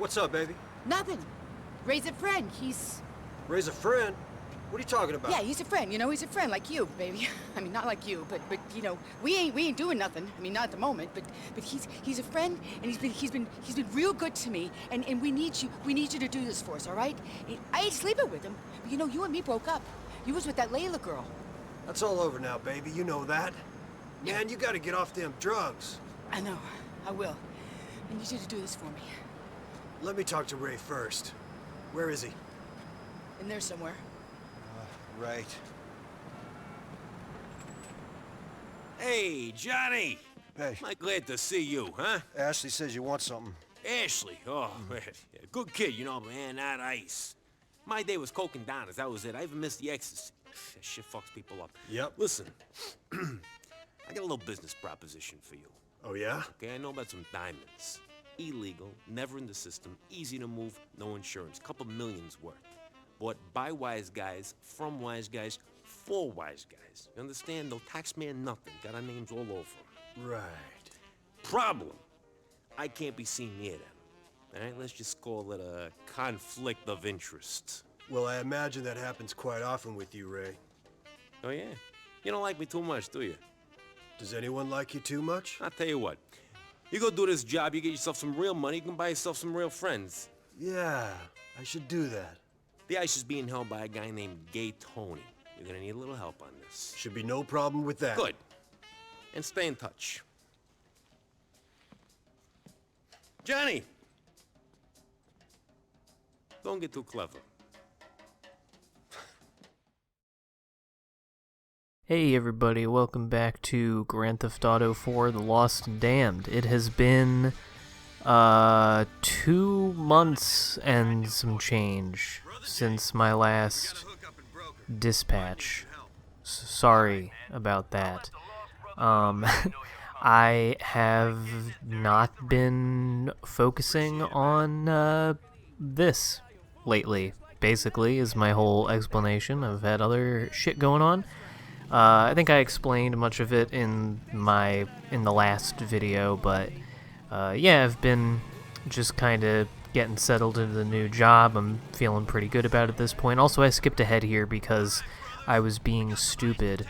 What's up, baby? Nothing. Ray's a friend. He's... Ray's a friend? What are you talking about? Yeah, he's a friend. You know, he's a friend like you, baby. I mean, not like you, but you know, we ain't doing nothing. I mean, not at the moment, but he's a friend, and he's been real good to me, and we need you to do this for us, all right? I ain't sleeping with him, but you know, you and me broke up. You was with that Layla girl. That's all over now, baby. You know that. Man, you gotta get off them drugs. I know. I will. I need you to do this for me. Let me talk to Ray first. Where is he? In there somewhere. Right. Hey, Johnny! Hey. I'm glad to see you, huh? Ashley says you want something. Ashley, oh, man. Yeah, good kid, you know, man, not ice. My day was coke and donuts, that was it. I even missed the ecstasy. That shit fucks people up. Yep. Listen, I got a little business proposition for you. Oh, yeah? Okay, I know about some diamonds. Illegal, never in the system, easy to move, no insurance. Couple millions worth. Bought by wise guys, from wise guys, for wise guys. You understand? No taxman, nothing. Got our names all over. Right. Problem. I can't be seen near them. All right, let's just call it a conflict of interest. Well, I imagine that happens quite often with you, Ray. Oh, yeah? You don't like me too much, do you? Does anyone like you too much? I'll tell you what. You go do this job, you get yourself some real money, you can buy yourself some real friends. Yeah, I should do that. The ice is being held by a guy named Gay Tony. You're gonna need a little help on this. Should be no problem with that. Good. And stay in touch. Johnny! Don't get too clever. Hey everybody, welcome back to Grand Theft Auto 4 The Lost and Damned. It has been 2 months and some change since my last dispatch. Sorry about that. I have not been focusing on this lately, basically, is my whole explanation. I've had other shit going on. I think I explained much of it in the last video, but yeah, I've been just kind of getting settled into the new job. I'm feeling pretty good about it at this point. Also, I skipped ahead here because I was being stupid.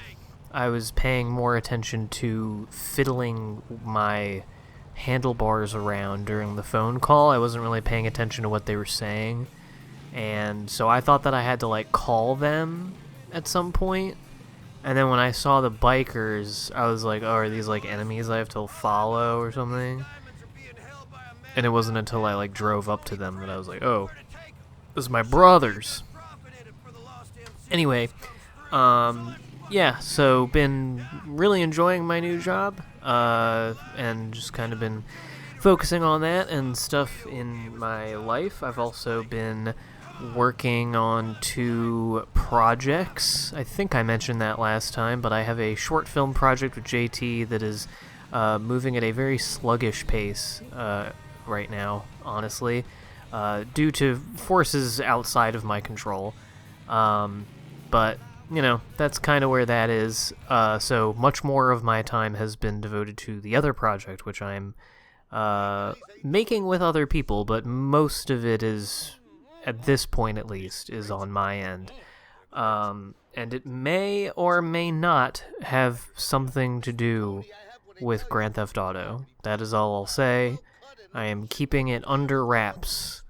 I was paying more attention to fiddling my handlebars around during the phone call. I wasn't really paying attention to what they were saying, and so I thought that I had to like call them at some point. And then when I saw the bikers, I was like, oh, are these like enemies I have to follow or something? And it wasn't until I like drove up to them that I was like, oh, this is my brothers. Anyway, yeah, so been really enjoying my new job, and just kind of been focusing on that and stuff in my life. I've also been working on 2 projects. I think I mentioned that last time, but I have a short film project with JT that is moving at a very sluggish pace right now, honestly, due to forces outside of my control. But, you know, that's kind of where that is. So much more of my time has been devoted to the other project, which I'm making with other people, but most of it is, at this point at least, is on my end. And it may or may not have something to do with Grand Theft Auto. That is all I'll say. I am keeping it under wraps.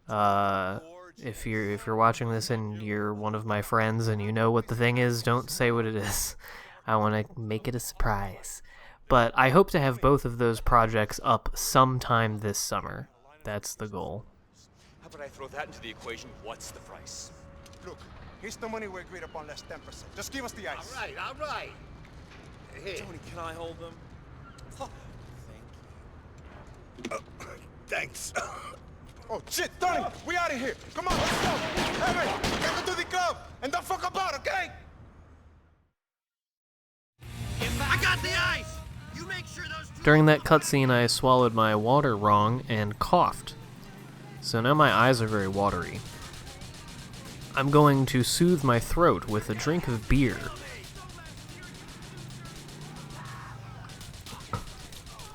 If you're watching this and you're one of my friends and you know what the thing is, don't say what it is. I want to make it a surprise. But I hope to have both of those projects up sometime this summer. That's the goal. How about I throw that into the equation? What's the price? Look, here's the money we agreed upon, less 10%. Just give us the ice. All right. Hey. Tony, can I hold them? Thanks. Oh, shit, Tony, we out of here. Come on, let's go. Hey, get to the club, and don't fuck about, okay? I got the ice! You make sure those... During that cutscene, I swallowed my water wrong and coughed. So now my eyes are very watery. I'm going to soothe my throat with a drink of beer.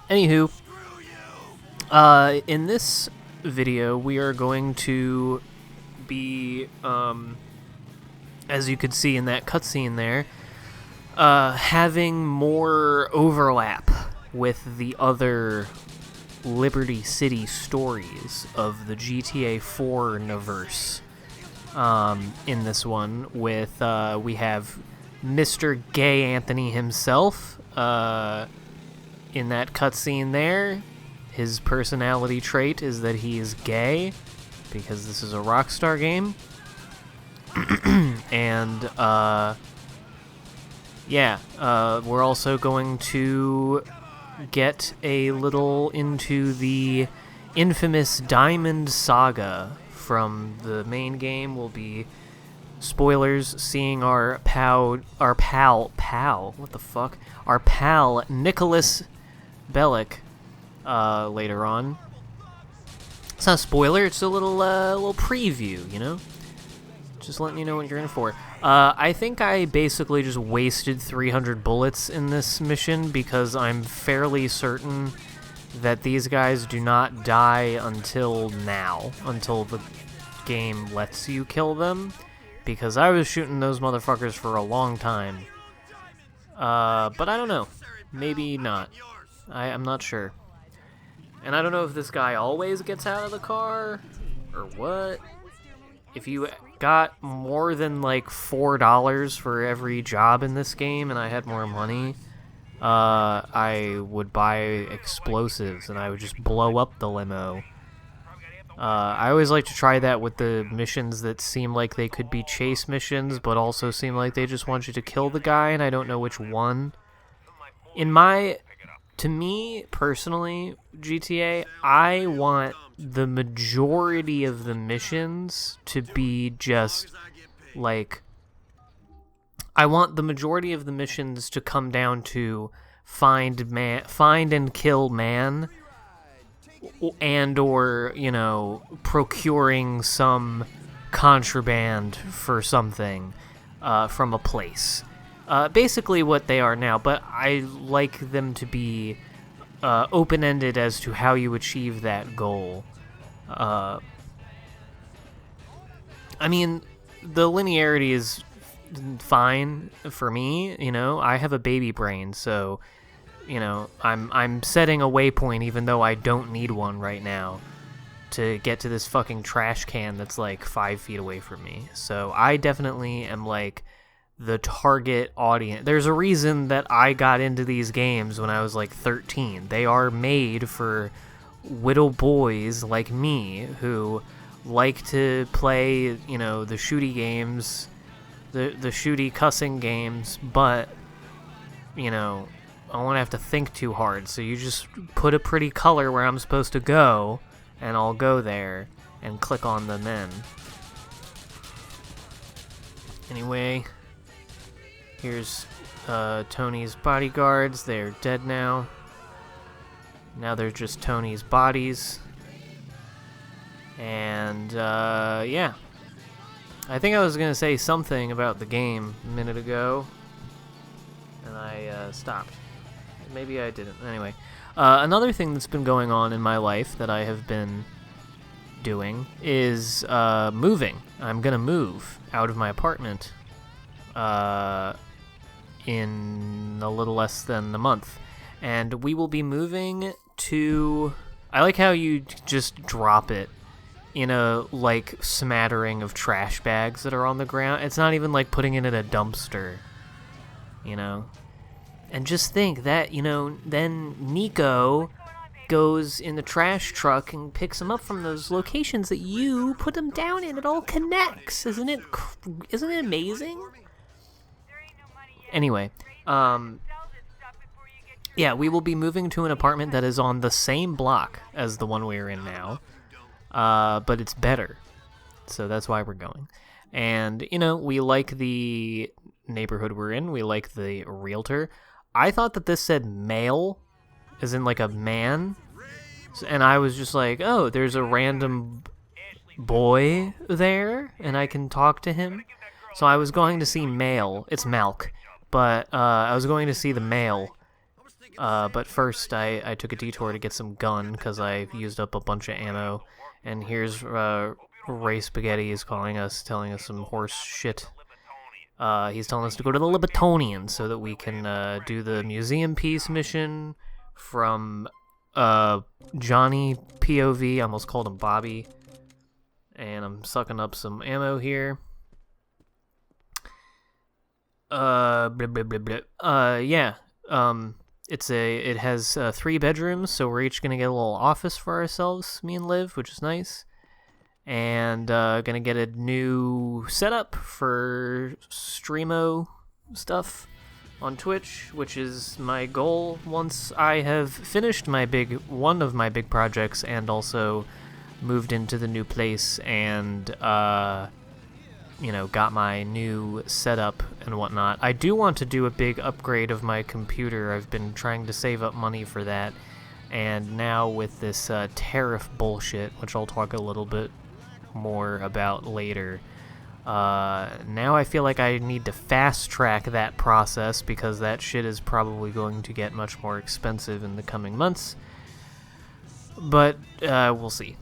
Anywho, in this video, we are going to be, as you could see in that cutscene there, having more overlap with the other Liberty City stories of the GTA 4 universe. In this one, with we have Mr. Gay Anthony himself in that cutscene there. His personality trait is that he is gay, because this is a Rockstar game. And we're also going to get a little into the infamous Diamond Saga from the main game. We'll be, spoilers, seeing our pal, what the fuck? Our pal, Nicholas Bellic, later on. It's not a spoiler, it's a little preview, you know? Just letting you know what you're in for. I think I basically just wasted 300 bullets in this mission because I'm fairly certain that these guys do not die until now, until the game lets you kill them, because I was shooting those motherfuckers for a long time. But I don't know. Maybe not. I'm not sure. And I don't know if this guy always gets out of the car, or what. If you got more than like $4 for every job in this game and I had more money, I would buy explosives and I would just blow up the limo. I always like to try that with the missions that seem like they could be chase missions, but also seem like they just want you to kill the guy, and I don't know which one. To me, personally, GTA, I want the majority of the missions to be just, like, I want the majority of the missions to come down to find and kill man, and or, you know, procuring some contraband for something from a place. Basically what they are now, but I like them to be open-ended as to how you achieve that goal. I mean, the linearity is fine for me, you know. I have a baby brain, so, you know, I'm setting a waypoint even though I don't need one right now to get to this fucking trash can that's like 5 feet away from me. So I definitely am like the target audience. There's a reason that I got into these games when I was like 13. They are made for little boys like me who like to play, you know, the shooty games, the shooty cussing games, but, you know, I won't have to think too hard. So you just put a pretty color where I'm supposed to go, and I'll go there and click on the men. Anyway, here's Tony's bodyguards. They're dead now. Now they're just Tony's bodies. And, yeah. I think I was going to say something about the game a minute ago, and I stopped. Maybe I didn't. Anyway, another thing that's been going on in my life that I have been doing is moving. I'm going to move out of my apartment in a little less than a month. And we will be moving to... I like how you just drop it in a, like, smattering of trash bags that are on the ground. It's not even like putting it in a dumpster, you know? And just think that, you know, then Nico goes in the trash truck and picks them up from those locations that you put them down in. It all connects. Isn't it amazing? Anyway, yeah, we will be moving to an apartment that is on the same block as the one we're in now, but it's better. So that's why we're going. And, you know, we like the neighborhood we're in. We like the realtor. I thought that this said male, as in like a man. And I was just like, oh, there's a random boy there, and I can talk to him. So I was going to see male. It's Malc. But I was going to see the male. But first I took a detour to get some gun, because I used up a bunch of ammo. And here's Ray Spaghetti is calling us, telling us some horse shit. He's telling us to go to the Libatonian so that we can do the museum piece mission from Johnny POV. I almost called him Bobby. And I'm sucking up some ammo here. Blah, blah, blah, blah. Yeah. It has 3 bedrooms, so we're each gonna get a little office for ourselves, me and Liv, which is nice. And gonna get a new setup for Streamo stuff on Twitch, which is my goal once I have finished one of my big projects and also moved into the new place and got my new setup and whatnot. I do want to do a big upgrade of my computer. I've been trying to save up money for that, and now with this tariff bullshit, which I'll talk a little bit more about later, now I feel like I need to fast track that process because that shit is probably going to get much more expensive in the coming months, but we'll see.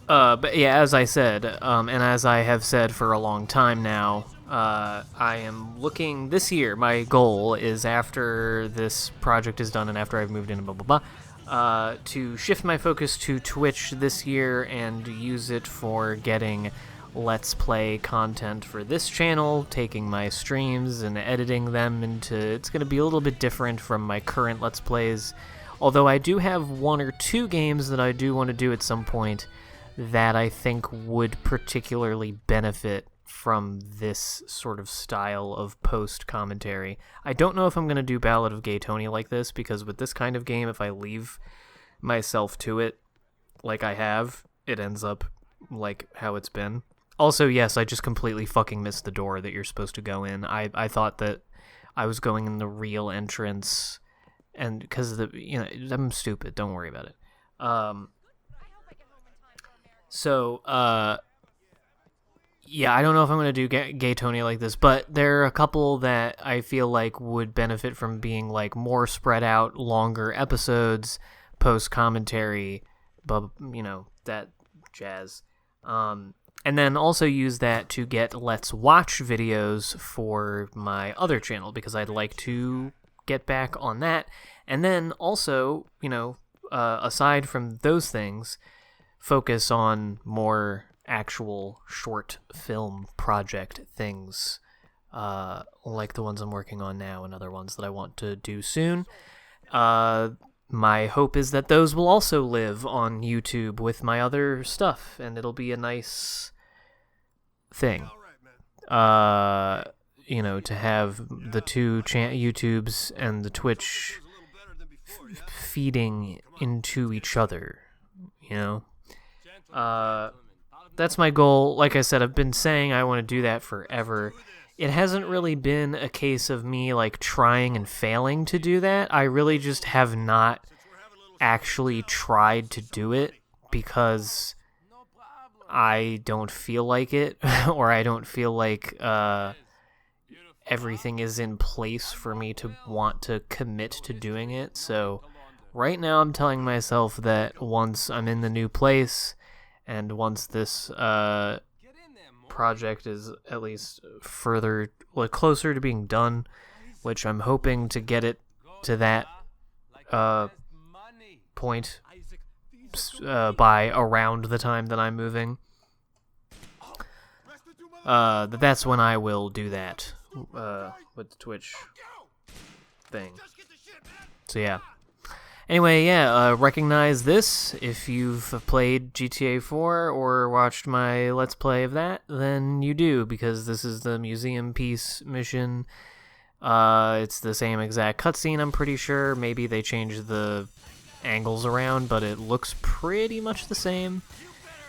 But yeah, as I said, and as I have said for a long time now, I am looking this year. My goal is after this project is done and after I've moved in and blah blah blah, to shift my focus to Twitch this year and use it for getting Let's Play content for this channel, taking my streams and editing them into. It's going to be a little bit different from my current Let's Plays, although I do have 1 or 2 games that I do want to do at some point that I think would particularly benefit from this sort of style of post-commentary. I don't know if I'm going to do Ballad of Gay Tony like this, because with this kind of game, if I leave myself to it like I have, it ends up like how it's been. Also, yes, I just completely fucking missed the door that you're supposed to go in. I thought that I was going in the real entrance, and because I'm stupid, don't worry about it. Yeah, I don't know if I'm going to do Gay Tony like this, but there are a couple that I feel like would benefit from being like more spread out, longer episodes, post-commentary, that jazz. And then also use that to get Let's Watch videos for my other channel, because I'd like to get back on that. And then also, aside from those things, focus on more actual short film project things, like the ones I'm working on now and other ones that I want to do soon. My hope is that those will also live on YouTube with my other stuff, and it'll be a nice thing. To have the 2 YouTubes and the Twitch feeding into each other, That's my goal. Like I said, I've been saying I want to do that forever. It hasn't really been a case of me like trying and failing to do that. I really just have not actually tried to do it because I don't feel like it, or I don't feel like everything is in place for me to want to commit to doing it. So right now I'm telling myself that once I'm in the new place and once this project is at least further, closer to being done, which I'm hoping to get it to that point by around the time that I'm moving, that's when I will do that with the Twitch thing. So yeah. Anyway, yeah, recognize this. If you've played GTA 4 or watched my Let's Play of that, then you do, because this is the museum piece mission. It's the same exact cutscene, I'm pretty sure. Maybe they changed the angles around, but it looks pretty much the same.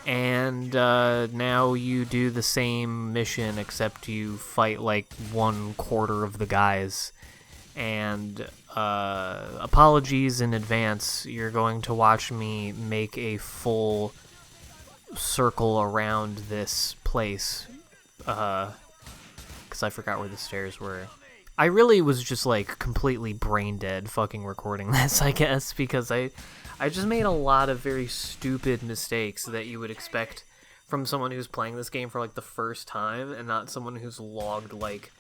And now you do the same mission, except you fight like 1/4 of the guys. And apologies in advance, you're going to watch me make a full circle around this place, because I forgot where the stairs were. I really was just like completely brain dead fucking recording this, I guess, because I I just made a lot of very stupid mistakes that you would expect from someone who's playing this game for like the first time, and not someone who's logged like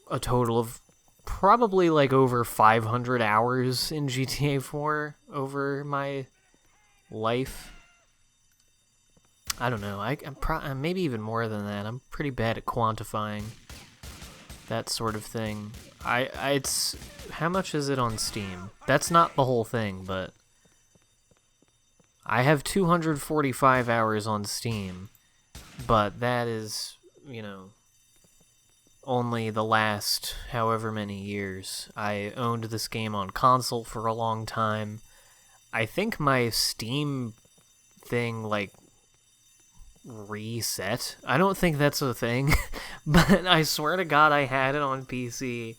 a total of probably like over 500 hours in GTA 4 over my life. I don't know. I'm maybe even more than that. I'm pretty bad at quantifying that sort of thing. It's how much is it on Steam? That's not the whole thing, but I have 245 hours on Steam, but that is, you know, only the last however many years. I owned this game on console for a long time. I think my Steam thing, like, reset. I don't think that's a thing, but I swear to God I had it on PC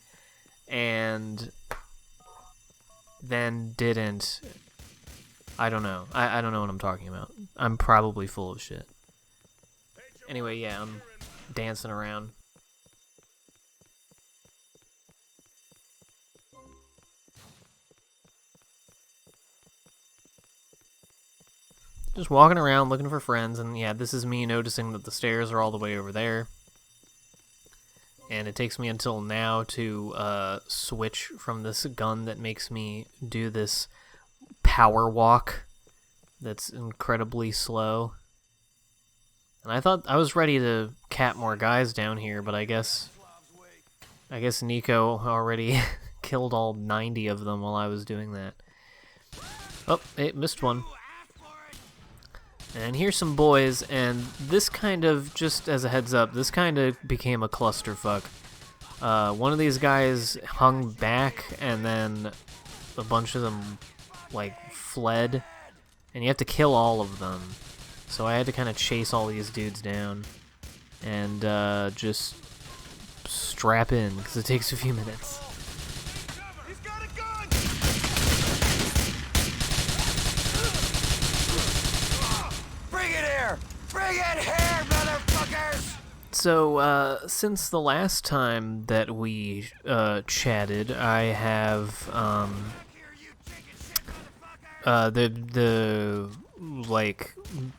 and then didn't. I don't know. I don't know what I'm talking about. I'm probably full of shit. Anyway, yeah, I'm dancing around. Just walking around looking for friends, and yeah, this is me noticing that the stairs are all the way over there. And it takes me until now to switch from this gun that makes me do this power walk that's incredibly slow. And I thought I was ready to cap more guys down here, but I guess Nico already killed all 90 of them while I was doing that. Oh, it missed one. And here's some boys, and this kind of, just as a heads up, this kind of became a clusterfuck. One of these guys hung back, and then a bunch of them, like, fled, and you have to kill all of them. So I had to kind of chase all these dudes down, and just strap in, because it takes a few minutes. Bring it here, motherfuckers! So, since the last time that we chatted, I have the like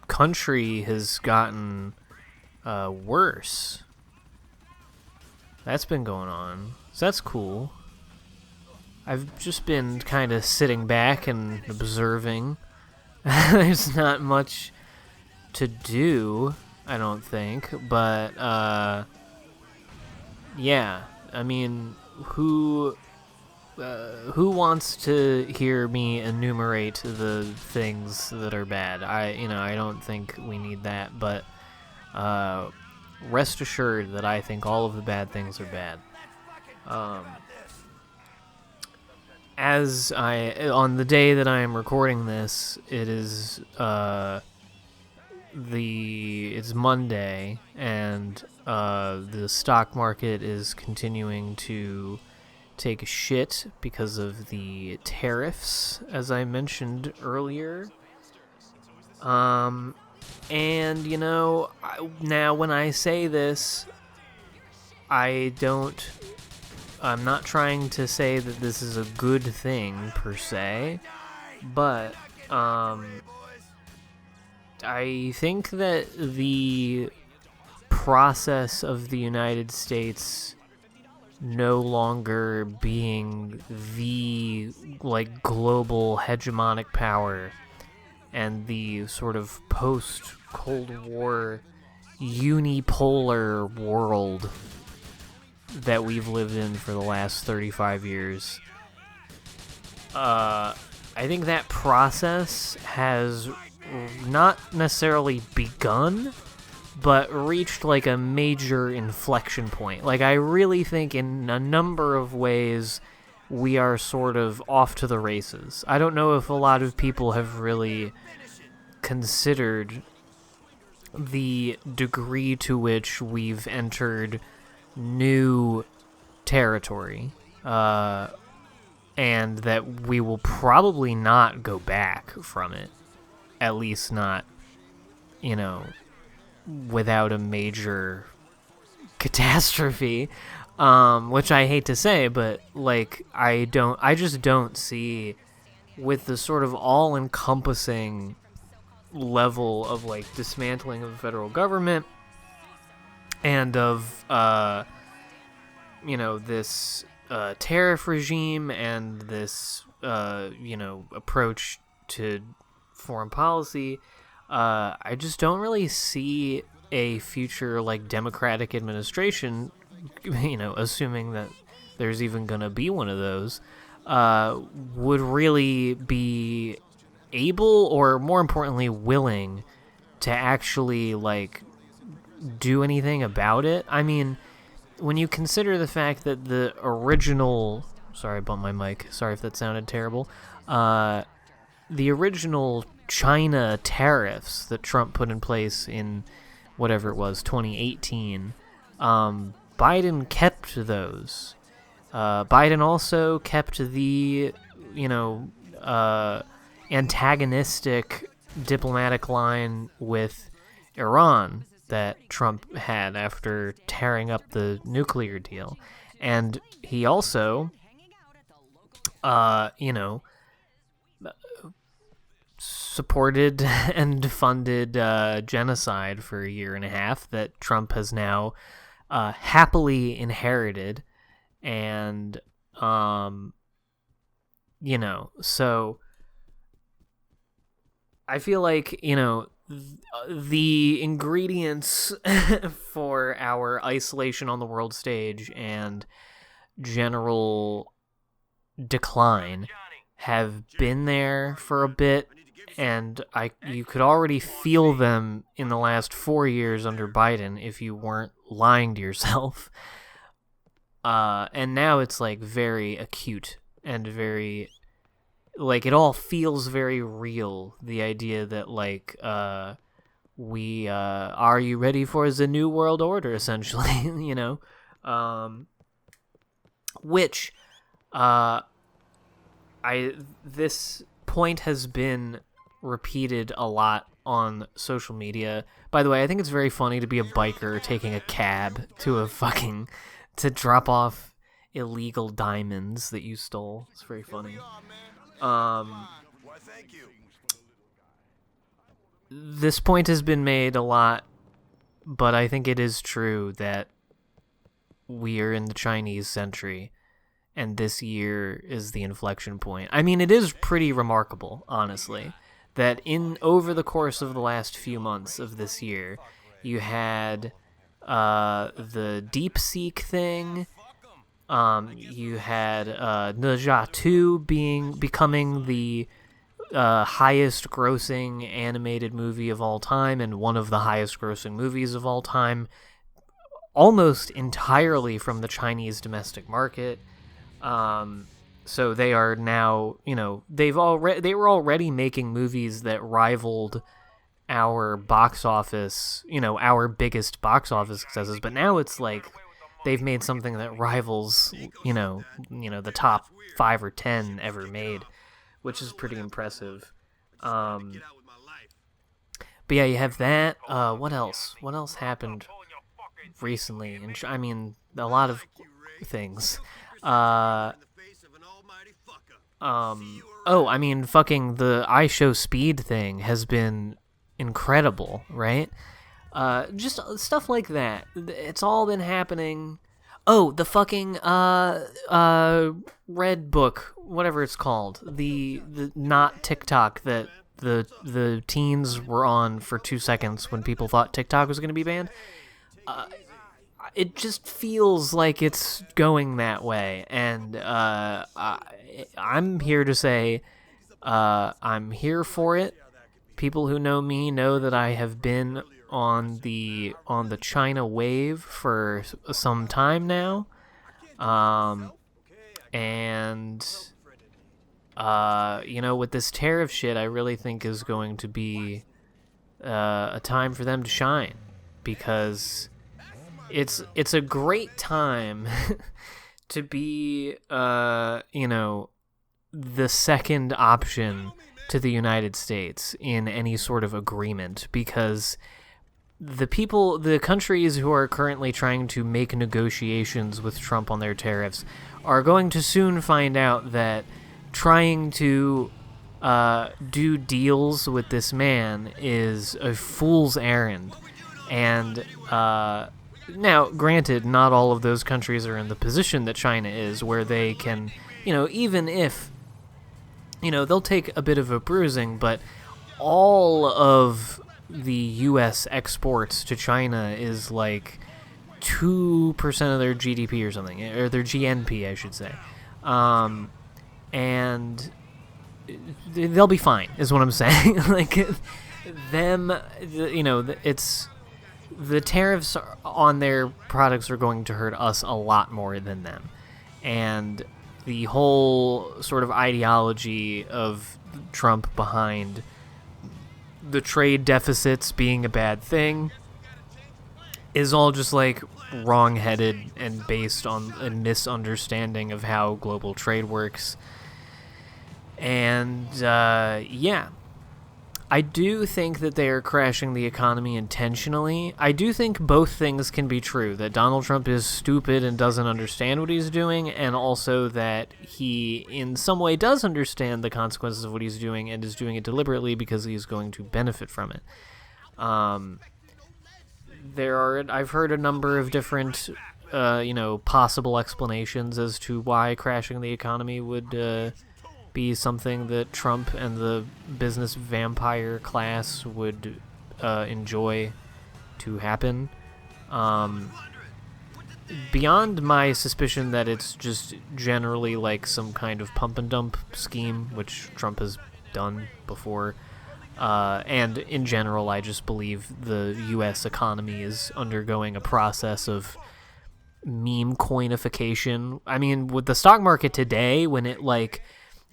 country has gotten worse. That's been going on. So that's cool. I've just been kind of sitting back and observing. There's not much to do, I don't think, but yeah, I mean, who wants to hear me enumerate the things that are bad? I don't think we need that, but rest assured that I think all of the bad things are bad. On the day that I am recording this, it is it's Monday, and the stock market is continuing to take a shit because of the tariffs, as I mentioned earlier. And now when I say this, I'm not trying to say that this is a good thing per se, but I think that the process of the United States no longer being the, like, global hegemonic power and the sort of post-Cold War unipolar world that we've lived in for the last 35 years, I think that process has not necessarily begun, but reached like a major inflection point. Like, I really think in a number of ways we are sort of off to the races. I don't know if a lot of people have really considered the degree to which we've entered new territory, and that we will probably not go back from it. At least not, without a major catastrophe, which I hate to say, but, like, I just don't see with the sort of all-encompassing level of like dismantling of the federal government and of this tariff regime and this approach to foreign policy, I just don't really see a future like democratic administration, assuming that there's even gonna be one of those, would really be able, or more importantly willing, to actually like do anything about it. I mean, when you consider the fact that the original, sorry, I bumped my mic, sorry if that sounded terrible, the original China tariffs that Trump put in place in whatever it was, 2018, Biden kept those. Biden also kept the antagonistic diplomatic line with Iran that Trump had after tearing up the nuclear deal. And he also, supported and funded genocide for a year and a half that Trump has now happily inherited. And, so I feel like, the ingredients for our isolation on the world stage and general decline have been there for a bit, and you could already feel them in the last 4 years under Biden if you weren't lying to yourself. And now it's like very acute and very, like, it all feels very real. The idea that like we are you ready for the new world order, essentially, which this point has been repeated a lot on social media. By the way, I think it's very funny to be a biker taking a cab to to drop off illegal diamonds that you stole. It's very funny. This point has been made a lot, but I think it is true that we are in the Chinese century, and this year is the inflection point. I mean, it is pretty remarkable, honestly, that over the course of the last few months of this year, you had the DeepSeek thing. You had Ne 2 becoming the highest grossing animated movie of all time, and one of the highest grossing movies of all time, almost entirely from the Chinese domestic market. So they are now, they were already making movies that rivaled our box office, our biggest box office successes, but now it's like they've made something that rivals, the top 5 or 10 ever made, which is pretty impressive. But yeah, you have that. What else? What else happened recently? And I mean, a lot of things. I mean, fucking the I Show Speed thing has been incredible, right? Just stuff like that. It's all been happening. Oh, the fucking Red Book, whatever it's called, the not TikTok that the teens were on for 2 seconds when people thought TikTok was going to be banned. It just feels like it's going that way, and I'm here to say I'm here for it. People who know me know that I have been on the China wave for some time now, and with this tariff shit, I really think is going to be a time for them to shine, because it's a great time to be the second option to the United States in any sort of agreement, because the countries who are currently trying to make negotiations with Trump on their tariffs are going to soon find out that trying to do deals with this man is a fool's errand. And now, granted, not all of those countries are in the position that China is, where they can, even if, they'll take a bit of a bruising, but all of the U.S. exports to China is like 2% of their GDP or something, or their GNP, I should say. And they'll be fine, is what I'm saying. Like, it's the tariffs on their products are going to hurt us a lot more than them. And the whole sort of ideology of Trump behind the trade deficits being a bad thing is all just like wrong-headed and based on a misunderstanding of how global trade works. And yeah, I do think that they are crashing the economy intentionally. I do think both things can be true, that Donald Trump is stupid and doesn't understand what he's doing, and also that he in some way does understand the consequences of what he's doing and is doing it deliberately because he's going to benefit from it. I've heard a number of different possible explanations as to why crashing the economy would be something that Trump and the business vampire class would enjoy to happen. Beyond my suspicion that it's just generally like some kind of pump and dump scheme, which Trump has done before, and in general, I just believe the U.S. economy is undergoing a process of meme coinification. I mean, with the stock market today, when it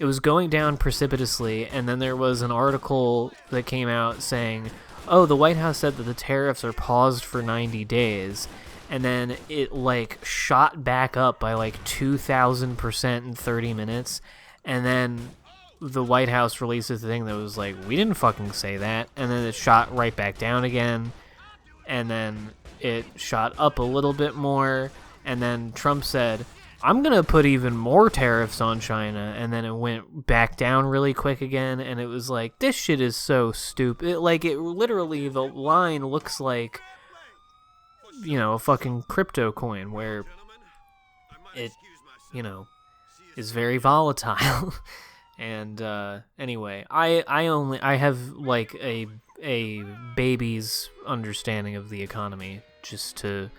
was going down precipitously, and then there was an article that came out saying, oh, the White House said that the tariffs are paused for 90 days, and then it shot back up by 2,000% in 30 minutes, and then the White House releases the thing that was like, we didn't fucking say that, and then it shot right back down again, and then it shot up a little bit more, and then Trump said, I'm going to put even more tariffs on China, and then it went back down really quick again, and it was like, this shit is so stupid. It literally, the line looks like, a fucking crypto coin, where it, is very volatile. And, anyway, I have, a baby's understanding of the economy, just to,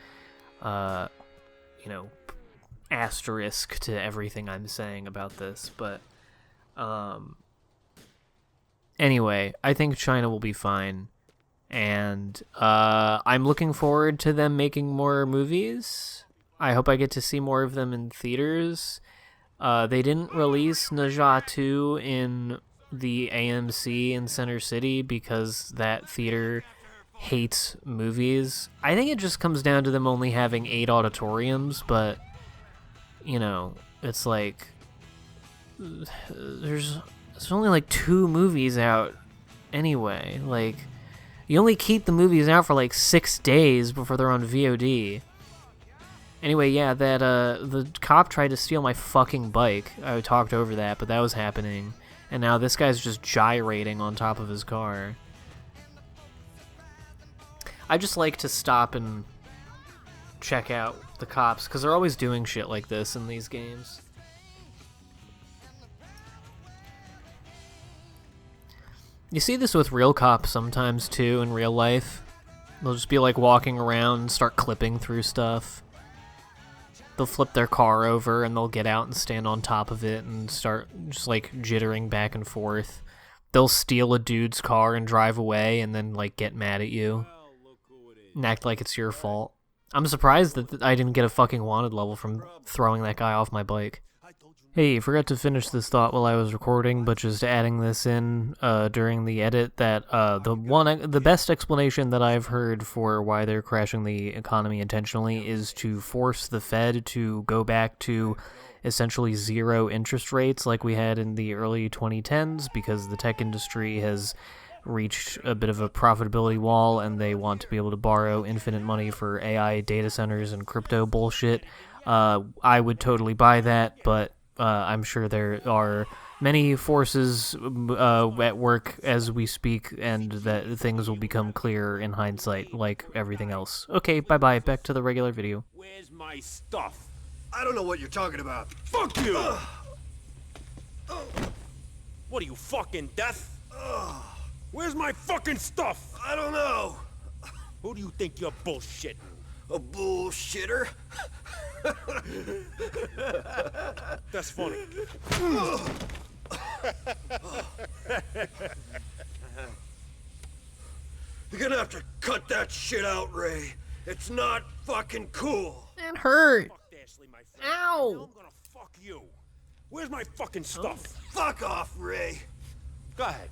asterisk to everything I'm saying about this, but anyway, I think China will be fine, and I'm looking forward to them making more movies. I hope I get to see more of them in theaters. They didn't release Ne Zha 2 in the AMC in Center City because that theater hates movies. I think it just comes down to them only having 8 auditoriums, but it's there's only 2 movies out anyway. You only keep the movies out for 6 days before they're on VOD. Anyway, yeah, that the cop tried to steal my fucking bike. I talked over that, but that was happening, and now this guy's just gyrating on top of his car. I just like to stop and check out the cops, because they're always doing shit like this in these games. You see this with real cops sometimes too in real life. They'll just be walking around and start clipping through stuff. They'll flip their car over and they'll get out and stand on top of it and start just jittering back and forth. They'll steal a dude's car and drive away and then get mad at you and act like it's your fault. I'm surprised that I didn't get a fucking wanted level from throwing that guy off my bike. Hey, forgot to finish this thought while I was recording, but just adding this in during the edit, that the best explanation that I've heard for why they're crashing the economy intentionally is to force the Fed to go back to essentially zero interest rates like we had in the early 2010s, because the tech industry has reached a bit of a profitability wall and they want to be able to borrow infinite money for AI data centers and crypto bullshit. I would totally buy that, but I'm sure there are many forces at work as we speak, and that things will become clearer in hindsight, like everything else. Okay, bye-bye. Back to the regular video. Where's my stuff? I don't know what you're talking about. Fuck you! What are you, fucking deaf? Where's my fucking stuff? I don't know. Who do you think you're bullshitting? A bullshitter? That's funny. You're gonna have to cut that shit out, Ray. It's not fucking cool. That hurt. Fuck Ashley, my friend. Ow. Now I'm gonna fuck you. Where's my fucking stuff? Fuck off, Ray. Go ahead.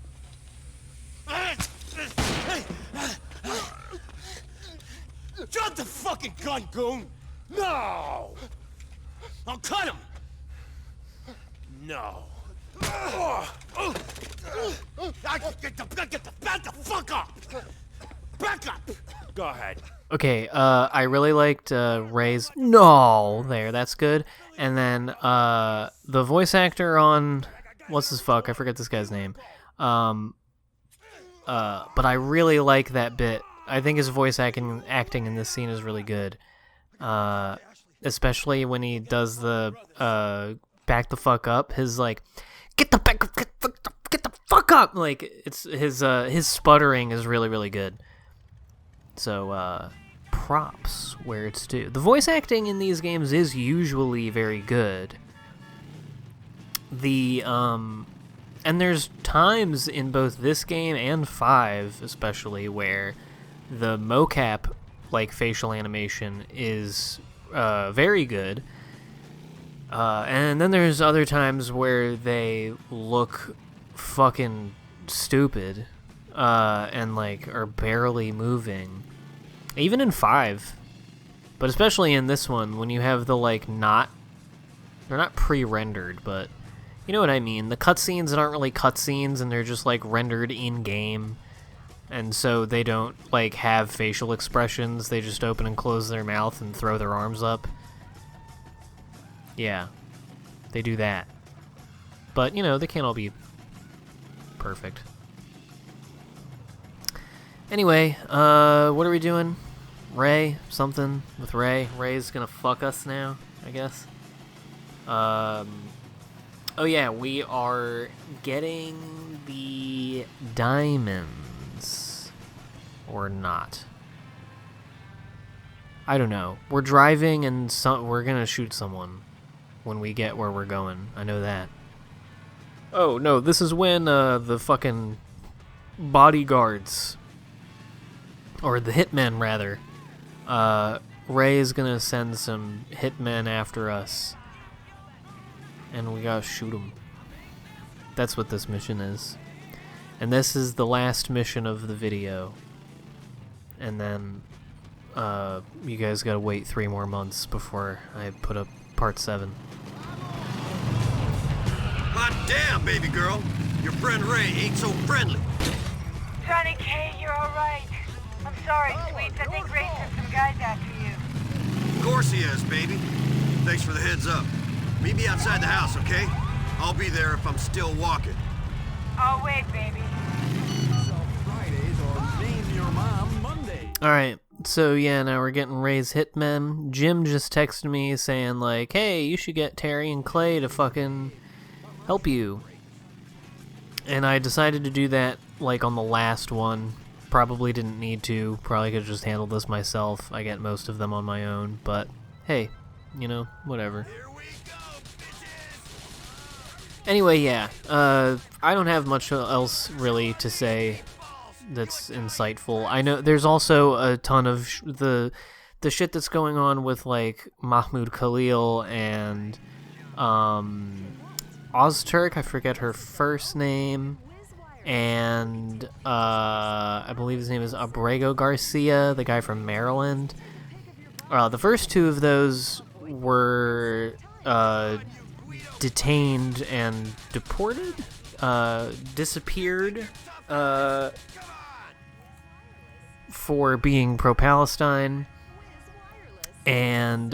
Drop the fucking gun, goon! No! I'll cut him! No. Back the fuck up! Back up! Go ahead. Okay, I really liked Ray's no there, that's good. And then the voice actor on what's his fuck? I forget this guy's name. But I really like that bit. I think his voice acting in this scene is really good. Especially when he does the back the fuck up. His like get the fuck up. Like it's his sputtering is really, really good. So props where it's due. The voice acting in these games is usually very good. And there's times in both this game and 5 especially where the mocap like facial animation is very good. And then there's other times where they look fucking stupid and like are barely moving. Even in 5, but especially in this one when you have the like they're not pre-rendered, but you know what I mean. The cutscenes that aren't really cutscenes and they're just like rendered in game, and so they don't like have facial expressions. They just open and close their mouth and throw their arms up. Yeah, they do that. But you know, they can't all be perfect. Anyway, what are we doing? Ray, something with Ray. Ray's gonna fuck us now, I guess. Oh yeah, we are getting the diamonds. Or not. I don't know. We're driving and we're gonna shoot someone when we get where we're going. I know that. Oh no, this is when the fucking bodyguards, or the hitmen rather, Ray is gonna send some hitmen after us, and we gotta shoot them. That's what this mission is. And this is the last mission of the video. And then you guys gotta wait 3 more months before I put up part 7. Hot damn, baby girl. Your friend Ray ain't so friendly. Johnny K, you're all right. I'm sorry, sweets. I think Ray sent some guys after you. Of course he is, baby. Thanks for the heads up. Meet me outside the house, okay? I'll be there if I'm still walking. I'll wait, baby. Alright, so yeah, now we're getting Ray's hitmen. Jim just texted me saying like, hey, you should get Terry and Clay to fucking help you. And I decided to do that like on the last one. Probably didn't need to. Probably could have just handled this myself. I get most of them on my own, but hey, you know, whatever. Anyway, yeah, I don't have much else really to say that's insightful. I know there's also a ton of the shit that's going on with like Mahmoud Khalil and Ozturk, I forget her first name, and I believe his name is Abrego Garcia, the guy from Maryland. The first 2 of those were detained and deported, disappeared for being pro-Palestine, and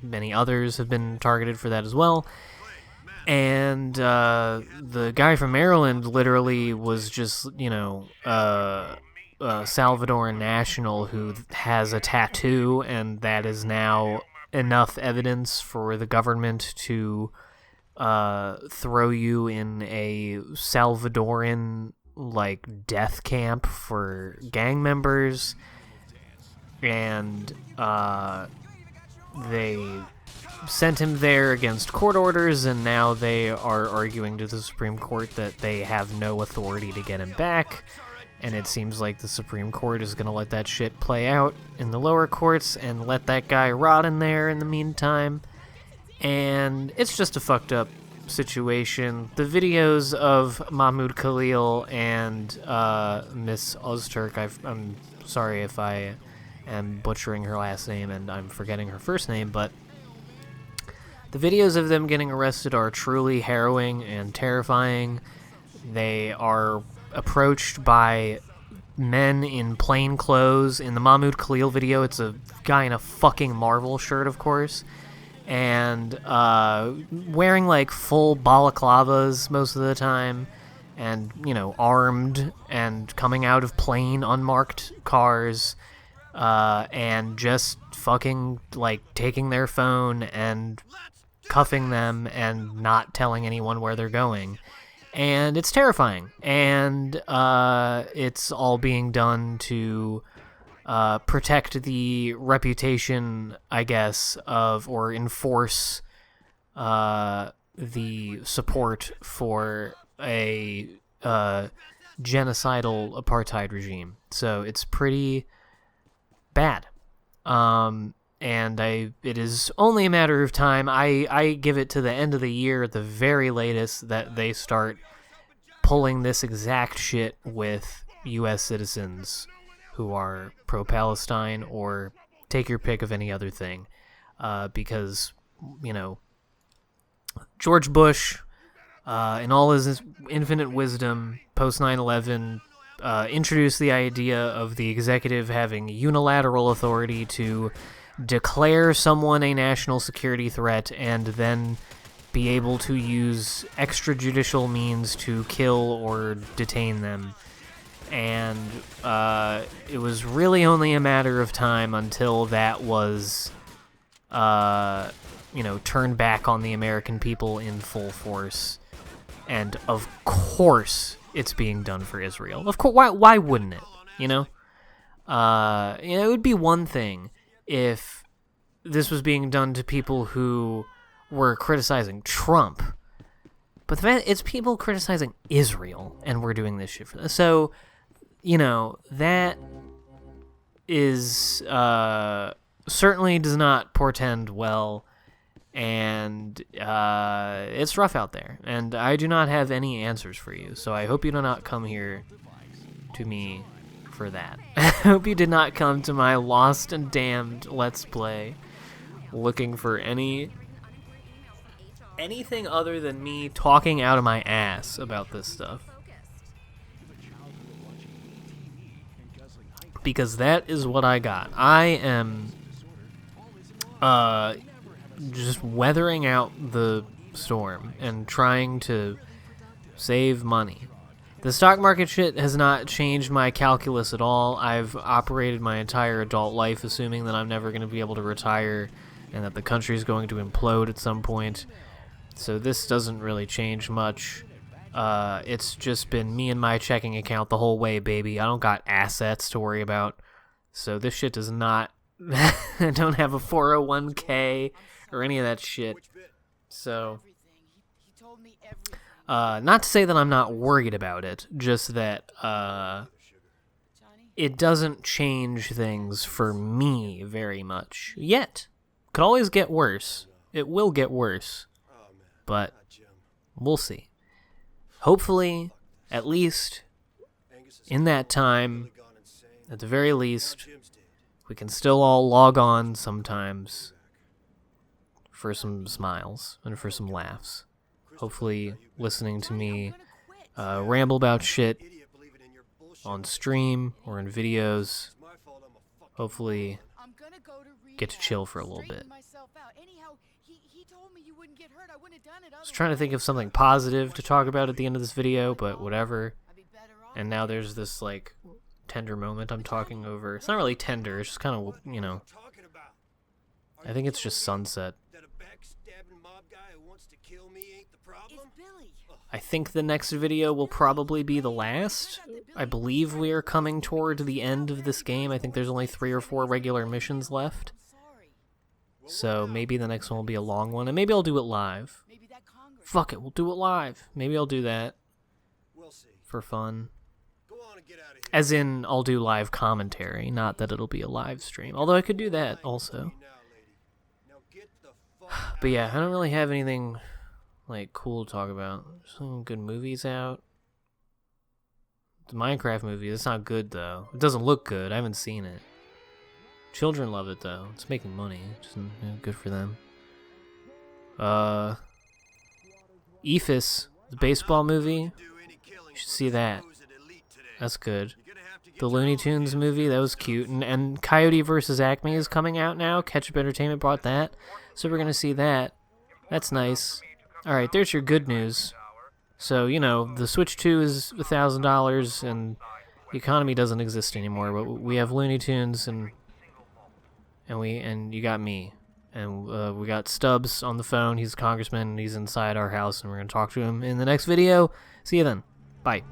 many others have been targeted for that as well. And the guy from Maryland literally was just a Salvadoran national who has a tattoo, and that is now enough evidence for the government to throw you in a Salvadoran death camp for gang members. And they sent him there against court orders, and now they are arguing to the Supreme Court that they have no authority to get him back. And it seems like the Supreme Court is going to let that shit play out in the lower courts and let that guy rot in there in the meantime. And it's just a fucked up situation. The videos of Mahmoud Khalil and Miss Ozturk, I'm sorry if I am butchering her last name and I'm forgetting her first name, but the videos of them getting arrested are truly harrowing and terrifying. They are approached by men in plain clothes. In the Mahmoud Khalil video, it's a guy in a fucking Marvel shirt, of course, and wearing full balaclavas most of the time, and armed and coming out of plain unmarked cars, and just fucking taking their phone and cuffing them and not telling anyone where they're going. And it's terrifying. And it's all being done to protect the reputation, I guess, of, or enforce the support for a genocidal apartheid regime. So it's pretty bad. And it is only a matter of time. I give it to the end of the year at the very latest that they start pulling this exact shit with U.S. citizens who are pro-Palestine, or take your pick of any other thing. Because, George Bush, in all his infinite wisdom, post 9/11, introduced the idea of the executive having unilateral authority to declare someone a national security threat and then be able to use extrajudicial means to kill or detain them. And it was really only a matter of time until that was turned back on the American people in full force. And of course it's being done for Israel. Of course, why wouldn't it? It would be one thing if this was being done to people who were criticizing Trump, but the fact it's people criticizing Israel, and we're doing this shit for them. So, that is certainly does not portend well, and it's rough out there, and I do not have any answers for you. So I hope you do not come here to me for that. I hope you did not come to my Lost and Damned Let's Play looking for anything other than me talking out of my ass about this stuff. Because that is what I got. I am just weathering out the storm and trying to save money. The stock market shit has not changed my calculus at all. I've operated my entire adult life assuming that I'm never going to be able to retire and that the country is going to implode at some point. So this doesn't really change much. It's just been me and my checking account the whole way, baby. I don't got assets to worry about. So this shit does not... I don't have a 401k or any of that shit. So... not to say that I'm not worried about it, just that it doesn't change things for me very much. Yet. Could always get worse. It will get worse. But we'll see. Hopefully, at least, in that time, at the very least, we can still all log on sometimes for some smiles and for some laughs. Hopefully, listening to me ramble about shit on stream or in videos. Hopefully, gotta go to get to chill for a little bit. straighten myself out. Anyhow, he told me you wouldn't get hurt. I wouldn't have done it I was trying to think of otherwise. something positive to talk about at the end of this video, but whatever. I'd be better off. And now there's this, like, tender moment I'm talking over. It's not really tender, it's just kind of, you know, Talking about? I think it's just sunset. That a backstabbing mob guy who wants to kill me ain't the problem? It's Billy. I think the next video will probably be the last. I believe we are coming toward the end of this game. I think there's only 3 or 4 regular missions left. Sorry. So maybe the next one will be a long one, and maybe I'll do it live. Maybe that Congress. Fuck it, we'll do it live. Maybe I'll do that We'll see. for fun. Go on and get out of here. As in, I'll do live commentary, not that it'll be a live stream. Although I could do that also. Now, lady. Now get the fuck But yeah, I don't really have anything, like, cool to talk about. Some good movies out. The Minecraft movie, it's not good though. It doesn't look good, I haven't seen it. Children love it though. It's making money. Just, good for them. Ephus, the baseball movie. You should see that. That's good. The Looney Tunes movie, that was cute. And Coyote vs. Acme is coming out now. Ketchup Entertainment bought that. So we're going to see that. That's nice. Alright, there's your good news. So, you know, the Switch 2 is $1,000 and the economy doesn't exist anymore. But we have Looney Tunes and you got me. And we got Stubbs on the phone. He's a congressman and he's inside our house and we're going to talk to him in the next video. See you then. Bye.